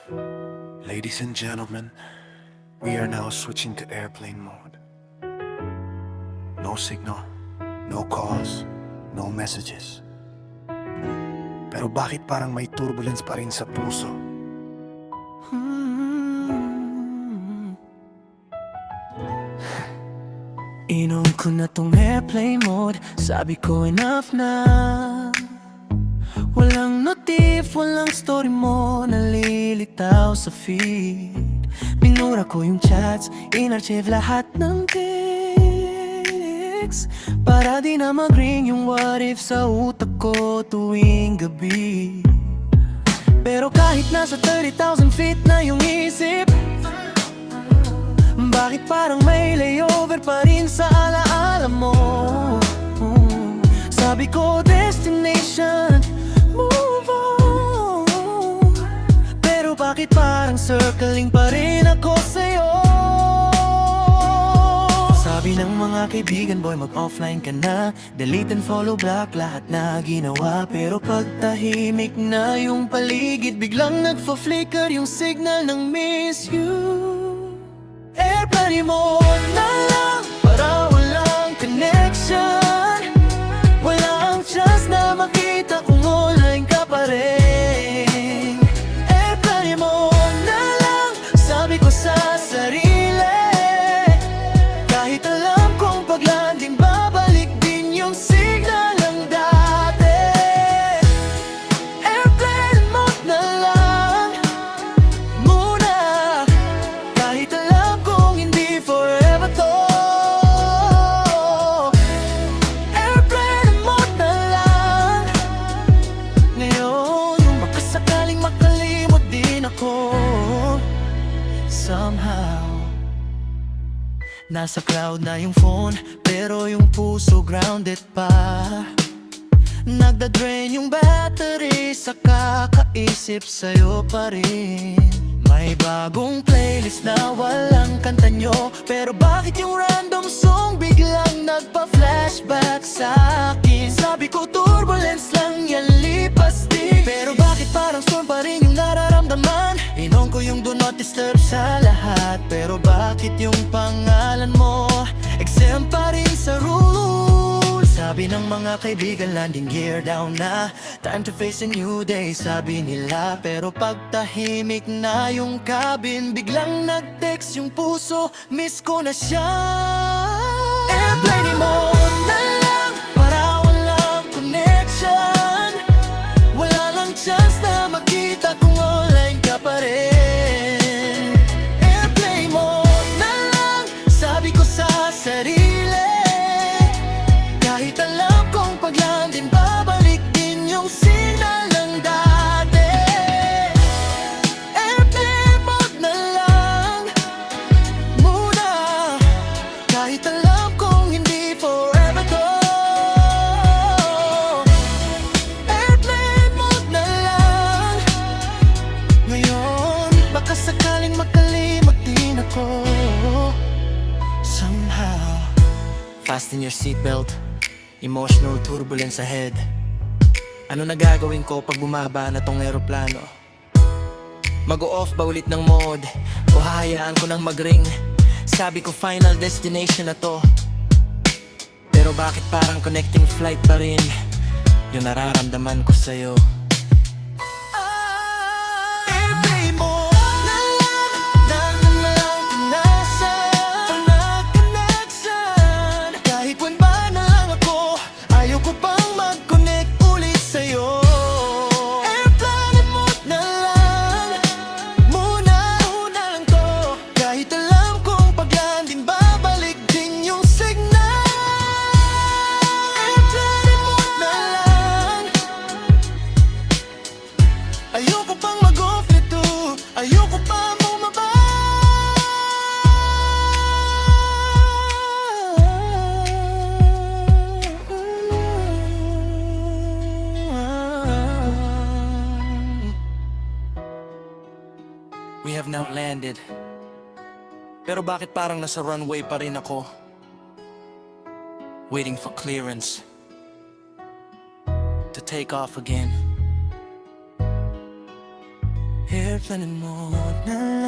Ladies and gentlemen, we are now switching to airplane mode. No signal, no calls, no messages. Pero bakit parang may turbulence pa rin sa puso? Inom ko na tong airplane mode, sabi ko enough na. Walang notif, walang story mo, nalilitaw sa feed. Minura ko yung chats, inarchive lahat ng pics, para di na mag-ring yung what if sa utak ko tuwing gabi. Pero kahit nasa 30,000 feet na yung isip, bakit parang may layover pa rin sa alaala mo? Sabi ko destination, move on. Pero bakit parang circling pa rin ako sa'yo? Sabi ng mga kaibigan, boy, mag-offline ka na, delete and follow, block, lahat na ginawa. Pero pag tahimik na yung paligid, biglang nagfa-flicker yung signal ng miss you. Airplane mode na lang, para walang connection. Walang chance na makita kung online ka pa rin. Airplane mode na lang, sabi ko sa sarili. Kahit alam kong pag-landing, babalik din yung signal ng dati. Airplane mode na lang muna, kahit alam kong hindi forever to. Airplane mode na lang ngayon, baka sakaling makalimot din ako somehow. Nasa cloud na yung phone, pero yung puso grounded pa. Nagda-drain yung battery sa kakaisip sa'yo pa rin. May bagong playlist na walang kanta nyo, pero bakit yung random song biglang nagpa-flashback sa akin? Sabi ko turbulence lang yan, lipas din. Pero bakit parang storm pa rin yung nararamdaman? Inom ko yung do not disturb sa lahat, pero bakit yung pangalan mo exempt pa rin sa rules? Sabi ng mga kaibigan, landing gear down na, time to face a new day, sabi nila. Pero pag tahimik na yung cabin, biglang nag-text yung puso, miss ko na siya. Airplane mode na lang, para walang connection. Wala lang chance na makita kung online ka pa rin. Airplane mode na lang, sabi ko sa sarili. Kahit alam kong pag-landing, babalik din yung signal ng dati. Airplane mode na lang muna, kahit alam kong hindi forever to. Airplane mode na lang ngayon, baka sakaling makalimot din ako somehow. Fasten your seatbelt, emotional turbulence ahead. Ano na gagawin ko pag bumaba na tong eroplano? Mag-o-off ba ulit ng mode? O hahayaan ko nang mag-ring? Sabi ko final destination na to, pero bakit parang connecting flight pa rin yung nararamdaman ko sa'yo? Airplane mode na lang, lang pinasan, walang connection. Kahit buwan ba na lang ako, ayoko pang mag-connect ulit sa'yo. Airplane mode na lang muna lang to, kahit alam kong pag-landing, babalik din yung signal. Airplane mode na lang, ayoko pang mag-off nito, ayoko pa bumaba. We have now landed, pero bakit parang nasa runway pa rin ako, waiting for clearance to take off again. airplanein mo na